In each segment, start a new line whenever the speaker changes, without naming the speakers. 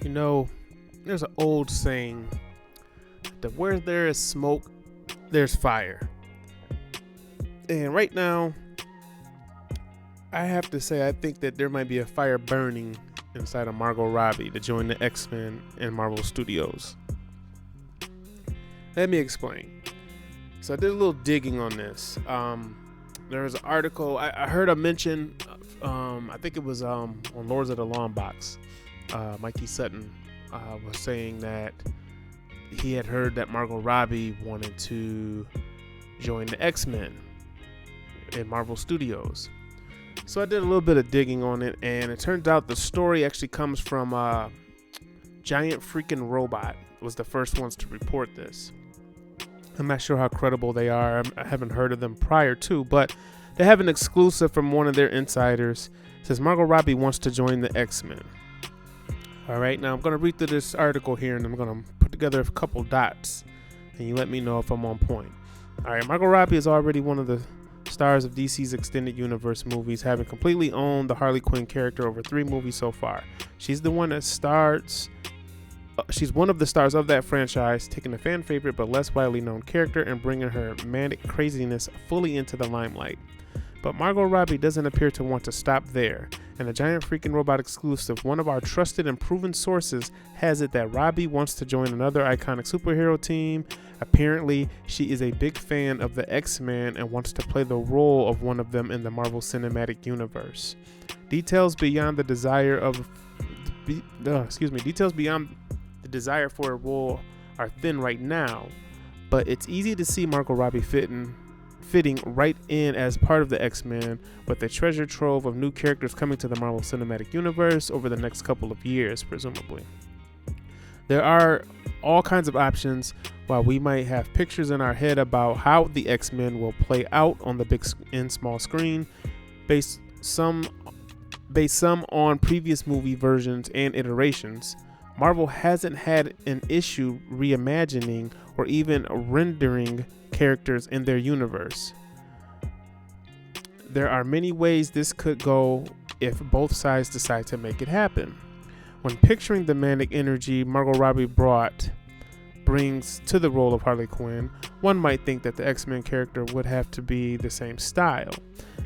You know, there's an old saying that where there is smoke, there's fire. And right now, I have to say, I think that there might be a fire burning inside of Margot Robbie to join the X-Men and Marvel Studios. Let me explain. So I did a little digging on this. There was an article, I heard a mention, I think it was on Lords of the Long Box. Mikey Sutton was saying that he had heard that Margot Robbie wanted to join the X-Men in Marvel Studios. So I did a little bit of digging on it, and it turns out the story actually comes from Giant Freaking Robot was the first ones to report this. I'm not sure how credible they are. I haven't heard of them prior to, but they have an exclusive from one of their insiders. It says Margot Robbie wants to join the X-Men. All right, now I'm going to read through this article here, and I'm going to put together a couple dots, and you let me know if I'm on point. All right, Margot Robbie is already one of the stars of DC's extended universe movies, having completely owned the Harley Quinn character over 3 movies so far. She's the one that starts. She's one of the stars of that franchise, taking a fan favorite but less widely known character and bringing her manic craziness fully into the limelight. But Margot Robbie doesn't appear to want to stop there. And the Giant Freaking Robot exclusive, one of our trusted and proven sources, has it that Robbie wants to join another iconic superhero team. Apparently, she is a big fan of the X-Men and wants to play the role of one of them in the Marvel Cinematic Universe. Details beyond the desire for a role are thin right now, but it's easy to see Margot Robbie fitting right in as part of the X-Men, with a treasure trove of new characters coming to the Marvel Cinematic Universe over the next couple of years, presumably. There are all kinds of options. While we might have pictures in our head about how the X-Men will play out on the big and small screen, based some on previous movie versions and iterations, Marvel hasn't had an issue reimagining or even rendering characters in their universe. There are many ways this could go if both sides decide to make it happen. When picturing the manic energy Margot Robbie brings to the role of Harley Quinn, one might think that the X-Men character would have to be the same style.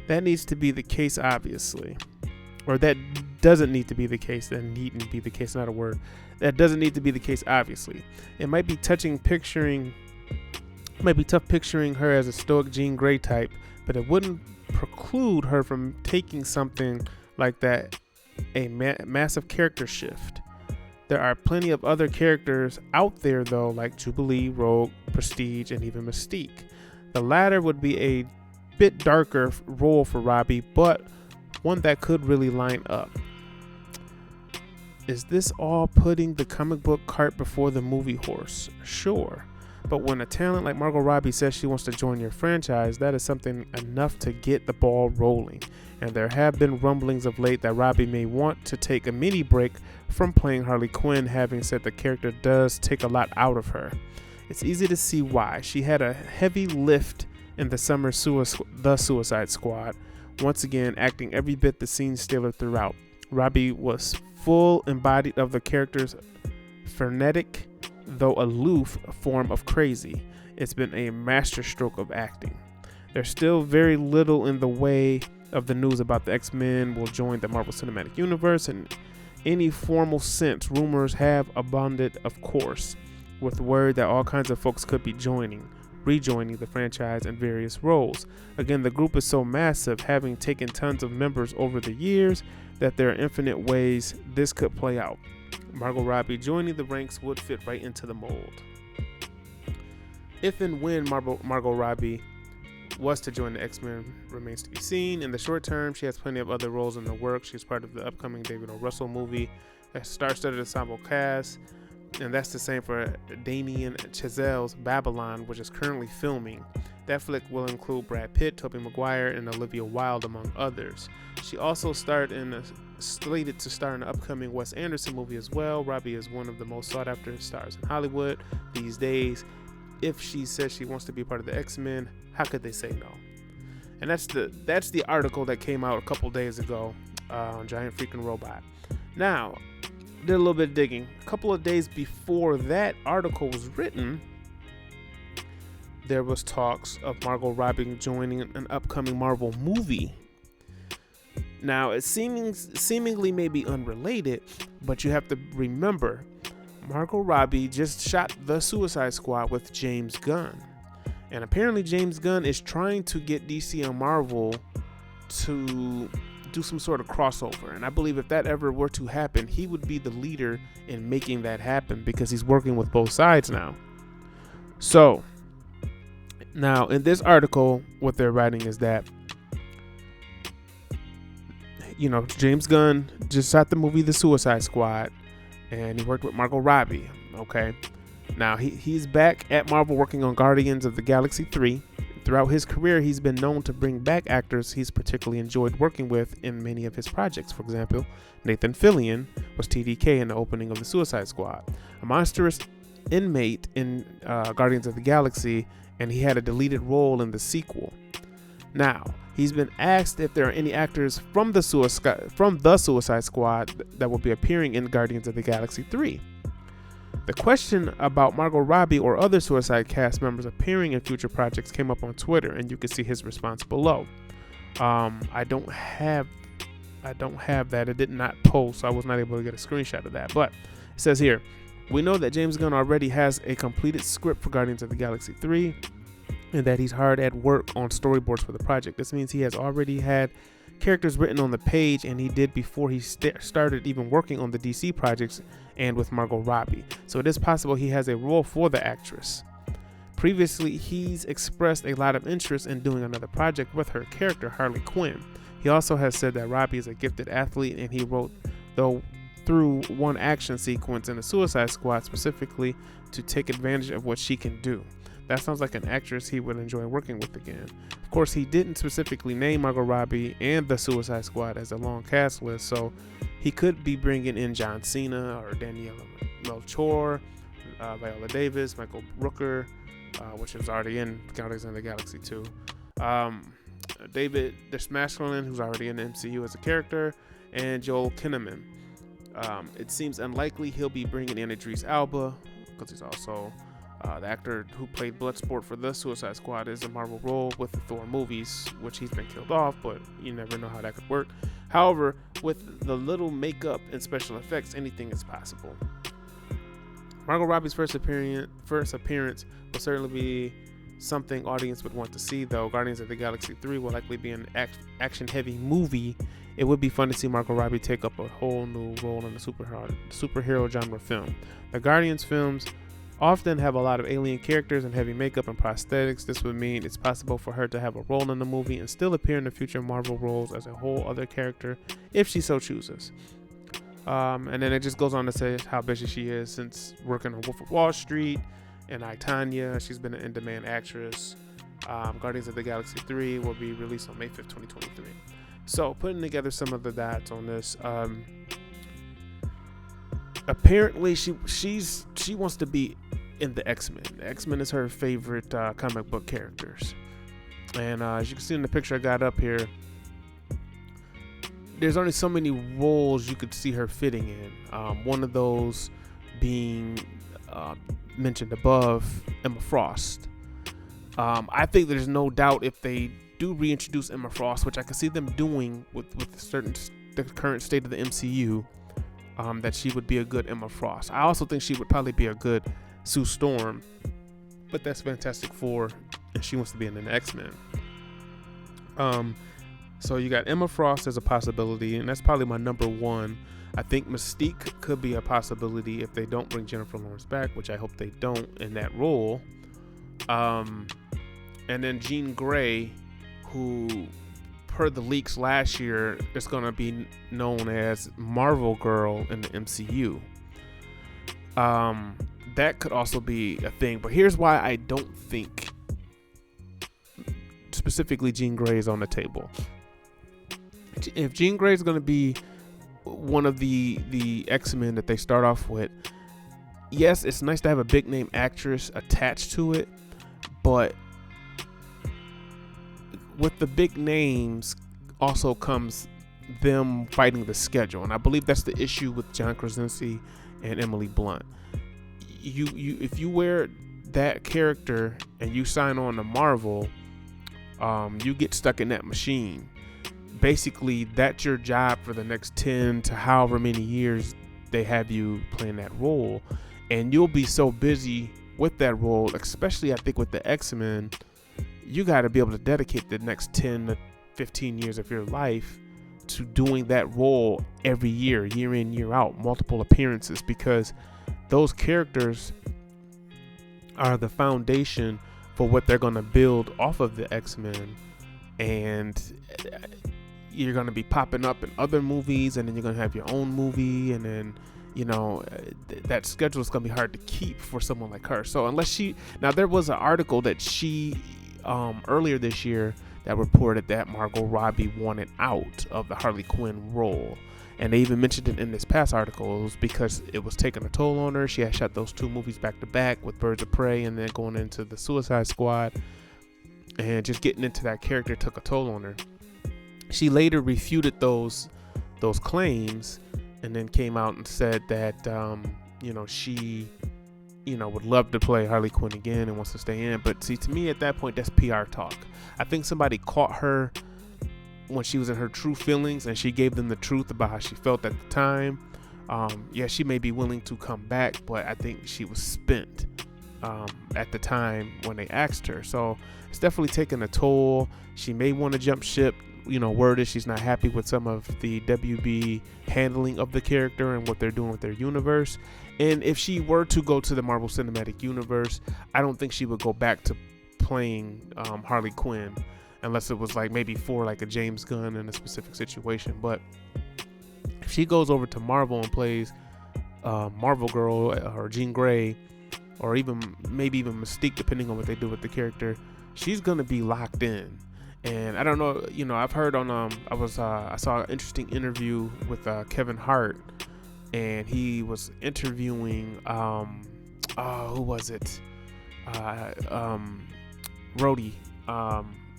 That needs to be the case, obviously. Or that doesn't need to be the case. That needn't be the case, not a word. That doesn't need to be the case, obviously. It might be tough picturing her as a stoic Jean Grey type, but it wouldn't preclude her from taking something like that, a massive character shift. There are plenty of other characters out there, though, like Jubilee, Rogue, Prestige, and even Mystique. The latter would be a bit darker role for Robbie, but one that could really line up. Is this all putting the comic book cart before the movie horse? Sure. But when a talent like Margot Robbie says she wants to join your franchise, that is something enough to get the ball rolling. And there have been rumblings of late that Robbie may want to take a mini break from playing Harley Quinn, having said the character does take a lot out of her. It's easy to see why. She had a heavy lift in the summer The Suicide Squad, once again acting every bit the scene stealer throughout. Robbie was full embodied of the character's frenetic, though aloof, form of crazy. It's been a masterstroke of acting. There's still very little in the way of the news about the X-Men will join the Marvel Cinematic Universe in any formal sense. Rumors have abundant, of course, with word that all kinds of folks could be rejoining the franchise in various roles. Again, the group is so massive, having taken tons of members over the years, that there are infinite ways this could play out. Margot Robbie joining the ranks would fit right into the mold. If and when Margot Robbie was to join the X-Men remains to be seen. In the short term, she has plenty of other roles in the works. She's part of the upcoming David O. Russell movie, a star-studded ensemble cast, and that's the same for Damien Chazelle's Babylon, which is currently filming. That flick will include Brad Pitt, Tobey Maguire, and Olivia Wilde, among others. She also slated to star in the upcoming Wes Anderson movie as well. Robbie is one of the most sought-after stars in Hollywood these days. If she says she wants to be part of the X-Men, how could they say no? And that's the article that came out a couple days ago on Giant Freaking Robot. Now, did a little bit of digging. A couple of days before that article was written, there was talks of Margot Robbie joining an upcoming Marvel movie. Now, it seemingly may be unrelated, but you have to remember, Margot Robbie just shot The Suicide Squad with James Gunn. And apparently James Gunn is trying to get DC and Marvel to do some sort of crossover. And I believe if that ever were to happen, he would be the leader in making that happen because he's working with both sides now. So, now in this article, what they're writing is that, you know, James Gunn just shot the movie The Suicide Squad and he worked with Margot Robbie. Okay. Now he's back at Marvel working on Guardians of the Galaxy 3. Throughout his career, he's been known to bring back actors he's particularly enjoyed working with in many of his projects. For example, Nathan Fillion was TDK in the opening of The Suicide Squad, a monstrous inmate in Guardians of the Galaxy, and he had a deleted role in the sequel. Now, he's been asked if there are any actors from the Suicide Squad that will be appearing in Guardians of the Galaxy 3. The question about Margot Robbie or other Suicide cast members appearing in future projects came up on Twitter, and you can see his response below. I don't have that. It did not post, so I was not able to get a screenshot of that. But it says here, we know that James Gunn already has a completed script for Guardians of the Galaxy 3, and that he's hard at work on storyboards for the project. This means he has already had characters written on the page, and he did before he started even working on the DC projects and with Margot Robbie. So it is possible he has a role for the actress. Previously, he's expressed a lot of interest in doing another project with her character, Harley Quinn. He also has said that Robbie is a gifted athlete, and he wrote through one action sequence in the Suicide Squad specifically to take advantage of what she can do. That sounds like an actress he would enjoy working with again. Of course, he didn't specifically name Margot Robbie and the Suicide Squad as a long cast list, so he could be bringing in John Cena or Daniela Melchior, Viola Davis, Michael Rooker, which is already in Guardians of the Galaxy 2. David Dastmalchian, who's already in the MCU as a character, and Joel Kinnaman. It seems unlikely he'll be bringing in Idris Elba, because he's also the actor who played Bloodsport for the Suicide Squad is a Marvel role with the Thor movies, which he's been killed off, but you never know how that could work. However, with the little makeup and special effects, anything is possible. Margot Robbie's first appearance will certainly be something audience would want to see, though. Guardians of the Galaxy 3 will likely be an action-heavy movie. It would be fun to see Margot Robbie take up a whole new role in the superhero genre film. The Guardians films often have a lot of alien characters and heavy makeup and prosthetics. This would mean it's possible for her to have a role in the movie and still appear in the future Marvel roles as a whole other character if she so chooses. And then it just goes on to say how busy she is since working on Wolf of Wall Street and I, Tonya. She's been an in-demand actress. Guardians of the Galaxy 3 will be released on May 5th, 2023. So putting together some of the dots on this, apparently she wants to be in the X-Men. The X-Men is her favorite comic book characters. And as you can see in the picture I got up here, there's only so many roles you could see her fitting in. One of those being mentioned above, Emma Frost. I think there's no doubt if they do reintroduce Emma Frost, which I can see them doing with the current state of the MCU, that she would be a good Emma Frost. I also think she would probably be a good Sue Storm, but that's Fantastic Four, and she wants to be in the X-Men. So you got Emma Frost as a possibility, and that's probably my number one. I think Mystique could be a possibility if they don't bring Jennifer Lawrence back, which I hope they don't in that role. And then Jean Grey, who per the leaks last year is going to be known as Marvel Girl in the MCU. That could also be a thing, but here's why I don't think specifically Jean Grey is on the table. If Jean Grey is going to be one of the X-Men that they start off with, yes, it's nice to have a big name actress attached to it, but with the big names also comes them fighting the schedule. And I believe that's the issue with John Krasinski and Emily Blunt. You if you wear that character and you sign on to Marvel, you get stuck in that machine. Basically, that's your job for the next 10 to however many years they have you playing that role. And you'll be so busy with that role, especially I think with the X-Men, you got to be able to dedicate the next 10 to 15 years of your life to doing that role every year in, year out, multiple appearances, because those characters are the foundation for what they're going to build off of the X-Men. And you're going to be popping up in other movies, and then you're going to have your own movie, and then that schedule is going to be hard to keep for someone like her. So unless now there was an article that she earlier this year that reported that Margot Robbie wanted out of the Harley Quinn role, and they even mentioned it in this past article. It was because it was taking a toll on her. She had shot those 2 movies back to back with Birds of Prey, and then going into the Suicide Squad, and just getting into that character took a toll on her. She later refuted those claims, and then came out and said that she would love to play Harley Quinn again and wants to stay in. But see, to me at that point, that's PR talk. I think somebody caught her when she was in her true feelings, and she gave them the truth about how she felt at the time. She may be willing to come back, but I think she was spent at the time when they asked her. So it's definitely taking a toll. She may want to jump ship. Word is she's not happy with some of the WB handling of the character and what they're doing with their universe. And if she were to go to the Marvel Cinematic Universe, I don't think she would go back to playing Harley Quinn, unless it was like maybe for like a James Gunn in a specific situation. But if she goes over to Marvel and plays Marvel Girl or Jean Grey, or maybe even Mystique, depending on what they do with the character, she's gonna be locked in. And I don't know, I've heard on I saw an interesting interview with Kevin Hart, and he was interviewing who was it? Rhodey.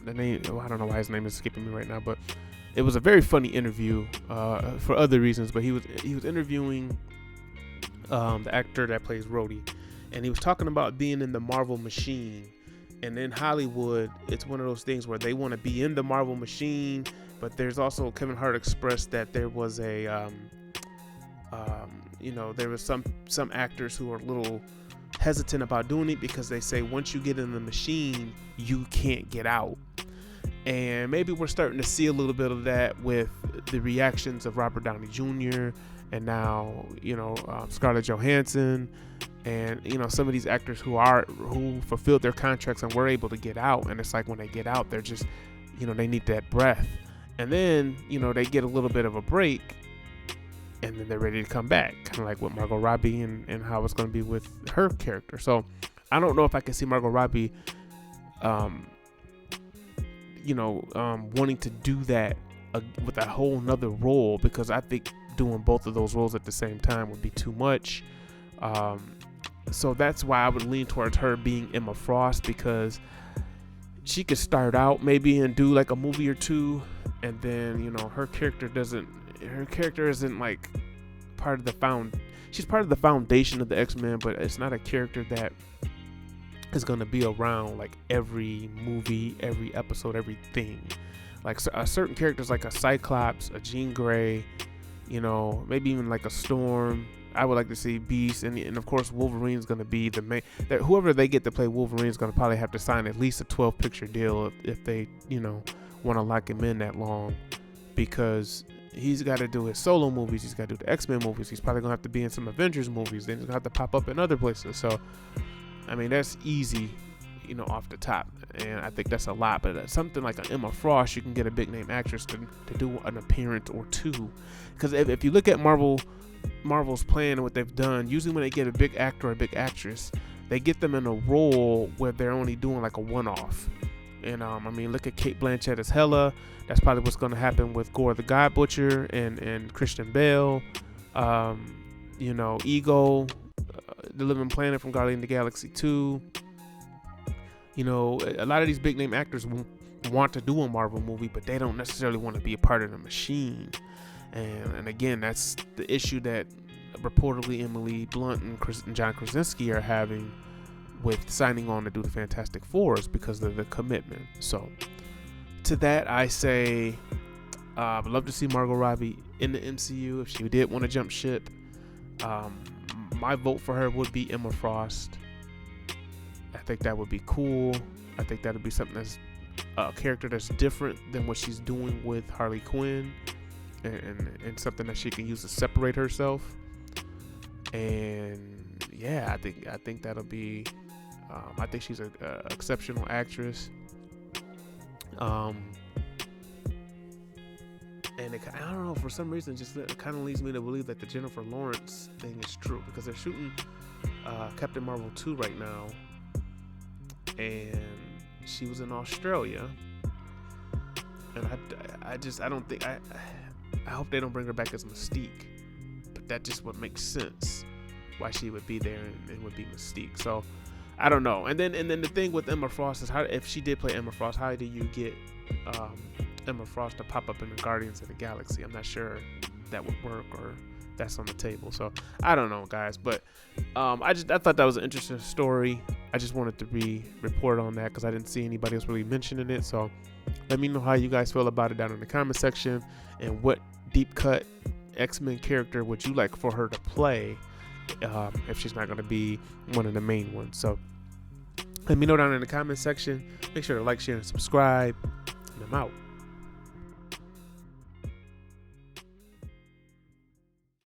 The name, I don't know why his name is skipping me right now, but it was a very funny interview for other reasons. But he was interviewing the actor that plays Rhodey, and he was talking about being in the Marvel machine. And in Hollywood, it's one of those things where they want to be in the Marvel machine, but there's also, Kevin Hart expressed that there was there was some actors who are a little hesitant about doing it, because they say once you get in the machine, you can't get out. And maybe we're starting to see a little bit of that with the reactions of Robert Downey Jr. and now, Scarlett Johansson, and some of these actors who fulfilled their contracts and were able to get out. And it's like when they get out, they're just, they need that breath, and then they get a little bit of a break, and then they're ready to come back, kind of like with Margot Robbie and how it's going to be with her character. So I don't know if I can see Margot Robbie wanting to do that with a whole nother role, because I think doing both of those roles at the same time would be too much. So that's why I would lean towards her being Emma Frost, because she could start out maybe and do like a movie or two, and then her character isn't like part of she's part of the foundation of the X-Men, but it's not a character that is going to be around like every movie, every episode, everything. Like certain characters like a Cyclops, a Jean Grey, maybe even like a Storm. I would like to see Beast, and of course Wolverine's going to be the main. Whoever they get to play Wolverine is going to probably have to sign at least a 12-picture deal if they want to lock him in that long, because he's got to do his solo movies, he's got to do the X-Men movies, he's probably going to have to be in some Avengers movies, then he's going to have to pop up in other places. So I mean, that's easy, off the top, and I think that's a lot. But something like an Emma Frost, you can get a big name actress to do an appearance or two, because if you look at Marvel's plan and what they've done, usually when they get a big actor or a big actress, they get them in a role where they're only doing like a one-off. And look at Cate Blanchett as Hela. That's probably what's going to happen with Gore the God Butcher and Christian Bale. Ego, the Living Planet from Guardians of the Galaxy 2. A lot of these big name actors won't want to do a Marvel movie, but they don't necessarily want to be a part of the machine. And again, that's the issue that reportedly Emily Blunt and John Krasinski are having with signing on to do the Fantastic Fours because of the commitment. So to that, I say I'd love to see Margot Robbie in the MCU if she did want to jump ship. My vote for her would be Emma Frost. I think that would be cool. I think that would be something that's a character that's different than what she's doing with Harley Quinn, and something that she can use to separate herself. And yeah, I think that'll be. I think she's an exceptional actress. And I don't know, for some reason, it kind of leads me to believe that the Jennifer Lawrence thing is true, because they're shooting Captain Marvel 2 right now, and she was in Australia, and I hope they don't bring her back as Mystique, but that just what makes sense why she would be there and would be Mystique. So I don't know. And then the thing with Emma Frost is, how, if she did play Emma Frost, how do you get Emma Frost to pop up in the Guardians of the Galaxy? I'm not sure that would work, or that's on the table. So I don't know, guys. But I thought that was an interesting story. I just wanted to report on that because I didn't see anybody else really mentioning it. So let me know how you guys feel about it down in the comment section, and what deep cut X-Men character would you like for her to play if she's not going to be one of the main ones. So let me know down in the comment section. Make sure to like, share, and subscribe. And I'm out.